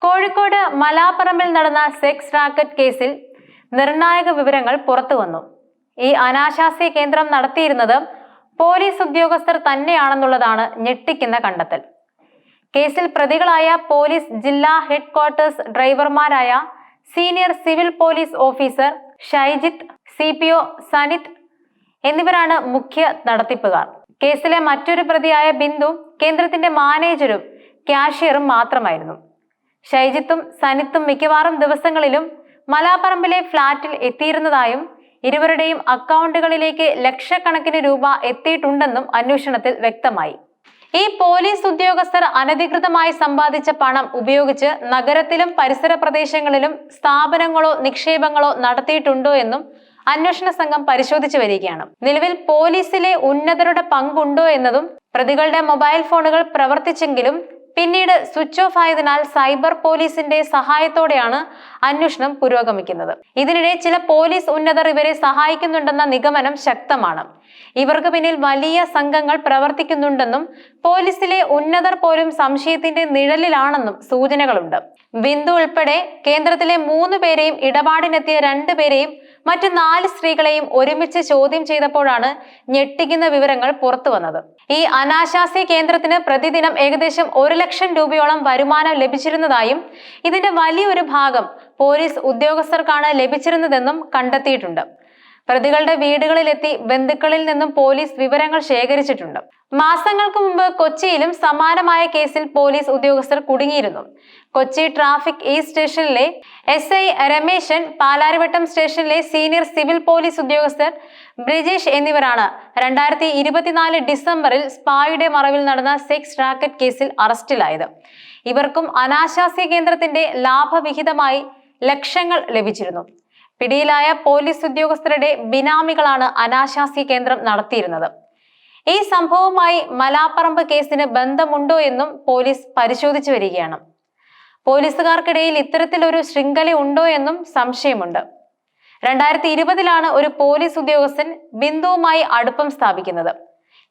കോഴിക്കോട് മലാപ്പറമ്പിൽ നടന്ന sex racket കേസിൽ നിർണായക വിവരങ്ങൾ പുറത്തുവന്നു. ഈ അനാശാസ്യ കേന്ദ്രം നടത്തിയിരുന്നത് പോലീസ് ഉദ്യോഗസ്ഥർ തന്നെയാണെന്നുള്ളതാണ് ഞെട്ടിക്കുന്ന കണ്ടെത്തൽ. കേസിൽ പ്രതികളായ പോലീസ് ജില്ലാ ഹെഡ്ക്വാർട്ടേഴ്സ് ഡ്രൈവർമാരായ senior civil police officer Shyjith, CPO Sanith എന്നിവരാണ് മുഖ്യ നടത്തിപ്പുകാർ. കേസിലെ മറ്റൊരു പ്രതിയായ ബിന്ദു കേന്ദ്രത്തിന്റെ മാനേജരും ക്യാഷ്യറും മാത്രമായിരുന്നു. ഷൈജിത്തും സനിത്തും മിക്കവാറും ദിവസങ്ങളിലും മലാപ്പറമ്പിലെ ഫ്ളാറ്റിൽ എത്തിയിരുന്നതായും ഇരുവരുടെയും അക്കൗണ്ടുകളിലേക്ക് ലക്ഷക്കണക്കിന് രൂപ എത്തിയിട്ടുണ്ടെന്നും അന്വേഷണത്തിൽ വ്യക്തമായി. ഈ പോലീസ് ഉദ്യോഗസ്ഥർ അനധികൃതമായി സമ്പാദിച്ച പണം ഉപയോഗിച്ച് നഗരത്തിലും പരിസര പ്രദേശങ്ങളിലും സ്ഥാപനങ്ങളോ നിക്ഷേപങ്ങളോ നടത്തിയിട്ടുണ്ടോ എന്നും അന്വേഷണ സംഘം പരിശോധിച്ചു വരികയാണ്. നിലവിൽ പോലീസിലെ ഉന്നതരുടെ പങ്കുണ്ടോ എന്നതും, പ്രതികളുടെ മൊബൈൽ ഫോണുകൾ പ്രവർത്തിച്ചെങ്കിലും പിന്നീട് സ്വിച്ച് ഓഫ് ആയതിനാൽ സൈബർ പോലീസിന്റെ സഹായത്തോടെയാണ് അന്വേഷണം പുരോഗമിക്കുന്നത്. ഇതിനിടെ ചില പോലീസ് ഉന്നതർ ഇവരെ സഹായിക്കുന്നുണ്ടെന്ന നിഗമനം ശക്തമാണ്. ഇവർക്ക് പിന്നിൽ വലിയ സംഘങ്ങൾ പ്രവർത്തിക്കുന്നുണ്ടെന്നും പോലീസിലെ ഉന്നതർ പോലും സംശയത്തിന്റെ നിഴലിലാണെന്നും സൂചനകളുണ്ട്. ബിന്ദു ഉൾപ്പെടെ കേന്ദ്രത്തിലെ 3 പേരെയും ഇടപാടിനെത്തിയ 2 പേരെയും മറ്റു 4 സ്ത്രീകളെയും ഒരുമിച്ച് ചോദ്യം ചെയ്തപ്പോഴാണ് ഞെട്ടിക്കുന്ന വിവരങ്ങൾ പുറത്തു വന്നത്. ഈ അനാശാസ്യ കേന്ദ്രത്തിന് പ്രതിദിനം ഏകദേശം 1 ലക്ഷം രൂപയോളം വരുമാനം ലഭിച്ചിരുന്നതായും ഇതിന്റെ വലിയൊരു ഭാഗം പോലീസ് ഉദ്യോഗസ്ഥർക്കാണ് ലഭിച്ചിരുന്നതെന്നും കണ്ടെത്തിയിട്ടുണ്ട്. പ്രതികളുടെ വീടുകളിലെത്തി ബന്ധുക്കളിൽ നിന്നും പോലീസ് വിവരങ്ങൾ ശേഖരിച്ചിട്ടുണ്ട്. മാസങ്ങൾക്ക് മുമ്പ് കൊച്ചിയിലും സമാനമായ കേസിൽ പോലീസ് ഉദ്യോഗസ്ഥർ കുടുങ്ങിയിരുന്നു. കൊച്ചി ട്രാഫിക് E സ്റ്റേഷനിലെ SI രമേശൻ, പാലാരിവട്ടം സ്റ്റേഷനിലെ സീനിയർ സിവിൽ പോലീസ് ഉദ്യോഗസ്ഥർ ബ്രിജേഷ് എന്നിവരാണ് 2024 ഡിസംബറിൽ സ്പായുടെ മറവിൽ നടന്ന സെക്സ് റാക്കറ്റ് കേസിൽ അറസ്റ്റിലായത്. ഇവർക്കും അനാശാസ്യ കേന്ദ്രത്തിന്റെ ലാഭവിഹിതമായി ലക്ഷങ്ങൾ ലഭിച്ചിരുന്നു. പിടിയിലായ പോലീസ് ഉദ്യോഗസ്ഥരുടെ ബിനാമികളാണ് അനാശാസ്യ കേന്ദ്രം നടത്തിയിരുന്നത്. ഈ സംഭവവുമായി മലാപ്പറമ്പ് കേസിന് ബന്ധമുണ്ടോ എന്നും പോലീസ് പരിശോധിച്ചു വരികയാണ്. പോലീസുകാർക്കിടയിൽ ഇത്തരത്തിലൊരു ശൃംഖല ഉണ്ടോ എന്നും സംശയമുണ്ട്. 2020 ഒരു പോലീസ് ഉദ്യോഗസ്ഥൻ ബിന്ദുവുമായി അടുപ്പം സ്ഥാപിക്കുന്നത്.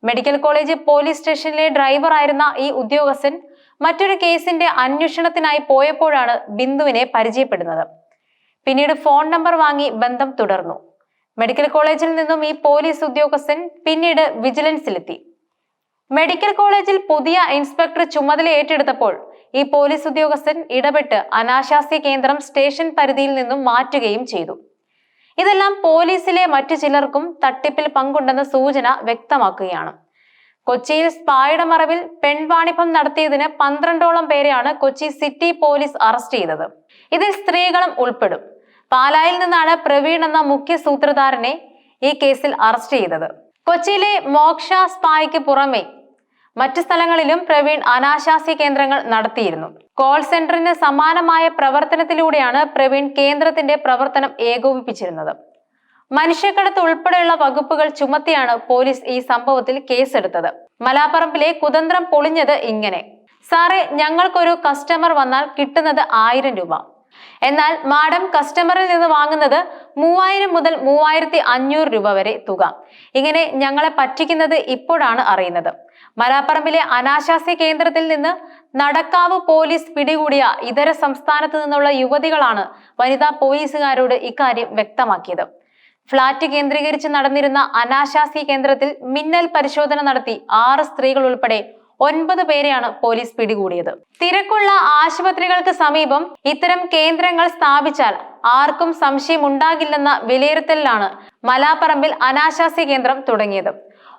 മെഡിക്കൽ കോളേജ് പോലീസ് സ്റ്റേഷനിലെ ഡ്രൈവറായിരുന്ന ഈ ഉദ്യോഗസ്ഥൻ മറ്റൊരു കേസിന്റെ അന്വേഷണത്തിനായി പോയപ്പോഴാണ് ബിന്ദുവിനെ പരിചയപ്പെടുന്നത്. പിന്നീട് ഫോൺ നമ്പർ വാങ്ങി ബന്ധം തുടർന്നു. മെഡിക്കൽ കോളേജിൽ നിന്നും ഈ പോലീസ് ഉദ്യോഗസ്ഥൻ പിന്നീട് വിജിലൻസിലെത്തി. മെഡിക്കൽ കോളേജിൽ പുതിയ ഇൻസ്പെക്ടർ ചുമതല ഏറ്റെടുത്തപ്പോൾ ഈ പോലീസ് ഉദ്യോഗസ്ഥൻ ഇടപെട്ട് അനാശാസ്യ കേന്ദ്രം സ്റ്റേഷൻ പരിധിയിൽ നിന്നും മാറ്റുകയും ചെയ്തു. ഇതെല്ലാം പോലീസിലെ മറ്റു ചിലർക്കും തട്ടിപ്പിൽ പങ്കുണ്ടെന്ന സൂചന വ്യക്തമാക്കുകയാണ്. കൊച്ചിയിൽ സ്പായുടെ മറവിൽ പെൺവാണിഭം നടത്തിയതിന് 12ഓളം പേരെയാണ് കൊച്ചി സിറ്റി പോലീസ് അറസ്റ്റ് ചെയ്തത്. ഇതിൽ സ്ത്രീകളും ഉൾപ്പെടും. പാലായിൽ നിന്നാണ് പ്രവീൺ എന്ന മുഖ്യ സൂത്രധാരനെ ഈ കേസിൽ അറസ്റ്റ് ചെയ്തത്. കൊച്ചിയിലെ മോക്ഷ സ്പായ്ക്ക് പുറമെ മറ്റു സ്ഥലങ്ങളിലും പ്രവീൺ അനാശാസ്യ കേന്ദ്രങ്ങൾ നടത്തിയിരുന്നു. കോൾ സെന്ററിന് സമാനമായ പ്രവർത്തനത്തിലൂടെയാണ് പ്രവീൺ കേന്ദ്രത്തിന്റെ പ്രവർത്തനം ഏകോപിപ്പിച്ചിരുന്നത്. മനുഷ്യക്കടത്ത് ഉൾപ്പെടെയുള്ള വകുപ്പുകൾ ചുമത്തിയാണ് പോലീസ് ഈ സംഭവത്തിൽ കേസെടുത്തത്. മലാപ്പറമ്പിലെ കുതന്ത്രം പൊളിഞ്ഞത് ഇങ്ങനെ: സാറേ, ഞങ്ങൾക്കൊരു കസ്റ്റമർ വന്നാൽ കിട്ടുന്നത് 1000 രൂപ. എന്നാൽ മാഡം കസ്റ്റമറിൽ നിന്ന് വാങ്ങുന്നത് 3000 മുതൽ 3500 രൂപ വരെ തുക. ഇങ്ങനെ ഞങ്ങളെ പറ്റിക്കുന്നത് ഇപ്പോഴാണ് അറിയുന്നത്. മലാപ്പറമ്പിലെ അനാശാസ്യ കേന്ദ്രത്തിൽ നിന്ന് നടക്കാവ് പോലീസ് പിടികൂടിയ ഇതര സംസ്ഥാനത്ത് നിന്നുള്ള യുവതികളാണ് വനിതാ പോലീസുകാരോട് ഇക്കാര്യം വ്യക്തമാക്കിയത്. ഫ്ളാറ്റ് കേന്ദ്രീകരിച്ച് നടന്നിരുന്ന അനാശാസ്യ കേന്ദ്രത്തിൽ മിന്നൽ പരിശോധന നടത്തി 6 സ്ത്രീകൾ ഉൾപ്പെടെ 9 പേരെയാണ് പോലീസ് പിടികൂടിയത്. തിരക്കുള്ള ആശുപത്രികൾക്ക് സമീപം ഇത്തരം കേന്ദ്രങ്ങൾ സ്ഥാപിച്ചാൽ ആർക്കും സംശയം ഉണ്ടാകില്ലെന്ന വിലയിരുത്തലിലാണ് മലാപ്പറമ്പിൽ അനാശാസ്യ കേന്ദ്രം തുടങ്ങിയത്.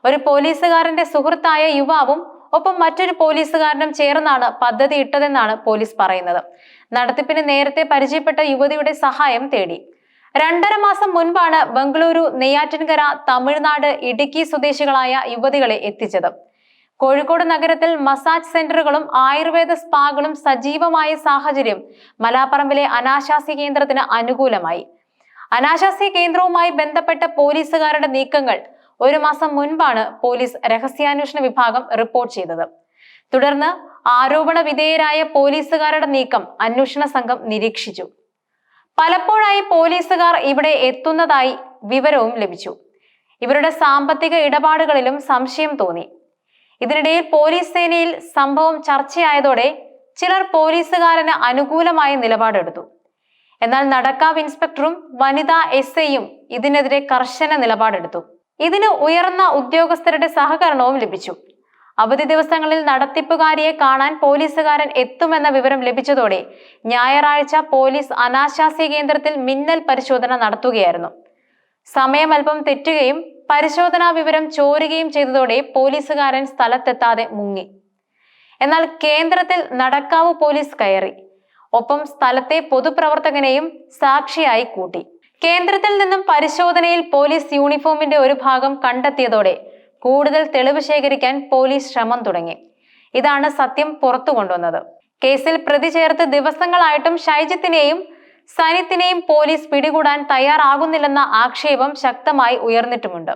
ഒരു പോലീസുകാരന്റെ സുഹൃത്തായ യുവാവും ഒപ്പം മറ്റൊരു പോലീസുകാരനും ചേർന്നാണ് പദ്ധതി ഇട്ടതെന്നാണ് പോലീസ് പറയുന്നത്. നടത്തിപ്പിന് നേരത്തെ പരിചയപ്പെട്ട യുവതിയുടെ സഹായം തേടി. 2.5 മാസം മുൻപാണ് ബംഗളൂരു, നെയ്യാറ്റിൻകര, തമിഴ്നാട്, ഇടുക്കി സ്വദേശികളായ യുവതികളെ എത്തിച്ചത്. കോഴിക്കോട് നഗരത്തിൽ മസാജ് സെന്ററുകളും ആയുർവേദ സ്പാകളും സജീവമായ സാഹചര്യം മലാപ്പറമ്പിലെ അനാശാസ്യ കേന്ദ്രത്തിന് അനുകൂലമായി. അനാശാസ്യ കേന്ദ്രവുമായി ബന്ധപ്പെട്ട പോലീസുകാരുടെ നീക്കങ്ങൾ 1 മാസം മുൻപാണ് പോലീസ് രഹസ്യാന്വേഷണ വിഭാഗം റിപ്പോർട്ട് ചെയ്തത്. തുടർന്ന് ആരോപണ വിധേയരായ പോലീസുകാരുടെ നീക്കം അന്വേഷണ സംഘം നിരീക്ഷിച്ചു. പലപ്പോഴായി പോലീസുകാർ ഇവിടെ എത്തുന്നതായി വിവരവും ലഭിച്ചു. ഇവരുടെ സാമ്പത്തിക ഇടപാടുകളിലും സംശയം തോന്നി. ഇതിനിടയിൽ പോലീസ് സേനയിൽ സംഭവം ചർച്ചയായതോടെ ചിലർ പോലീസുകാരന് അനുകൂലമായ നിലപാടെടുത്തു. എന്നാൽ നടക്കാവ് ഇൻസ്പെക്ടറും വനിതാ SIയും ഇതിനെതിരെ കർശന നിലപാടെടുത്തു. ഇതിന് ഉയർന്ന ഉദ്യോഗസ്ഥരുടെ സഹകരണവും ലഭിച്ചു. അവധി ദിവസങ്ങളിൽ നടത്തിപ്പുകാരിയെ കാണാൻ പോലീസുകാരൻ എത്തുമെന്ന വിവരം ലഭിച്ചതോടെ ഞായറാഴ്ച പോലീസ് അനാശാസ്യ കേന്ദ്രത്തിൽ മിന്നൽ പരിശോധന നടത്തുകയായിരുന്നു. സമയം അല്പം തെറ്റുകയും പരിശോധനാ വിവരം ചോരുകയും ചെയ്തതോടെ പോലീസുകാരൻ സ്ഥലത്തെത്താതെ മുങ്ങി. എന്നാൽ കേന്ദ്രത്തിൽ നടക്കാവ് പോലീസ് കയറി. ഒപ്പം സ്ഥലത്തെ പൊതുപ്രവർത്തകനെയും സാക്ഷിയായി കൂട്ടി. കേന്ദ്രത്തിൽ നിന്നും പരിശോധനയിൽ പോലീസ് യൂണിഫോമിന്റെ ഒരു ഭാഗം കണ്ടെത്തിയതോടെ കൂടുതൽ തെളിവ് ശേഖരിക്കാൻ പോലീസ് ശ്രമം തുടങ്ങി. ഇതാണ് സത്യം പുറത്തു കൊണ്ടുവന്നത്. കേസിൽ പ്രതി ചേർത്ത് ദിവസങ്ങളായിട്ടും ഷൈജിത്തിനെയും സനിത്തിനെയും പോലീസ് പിടികൂടാൻ തയ്യാറാകുന്നില്ലെന്ന ആക്ഷേപം ശക്തമായി ഉയർന്നിട്ടുമുണ്ട്.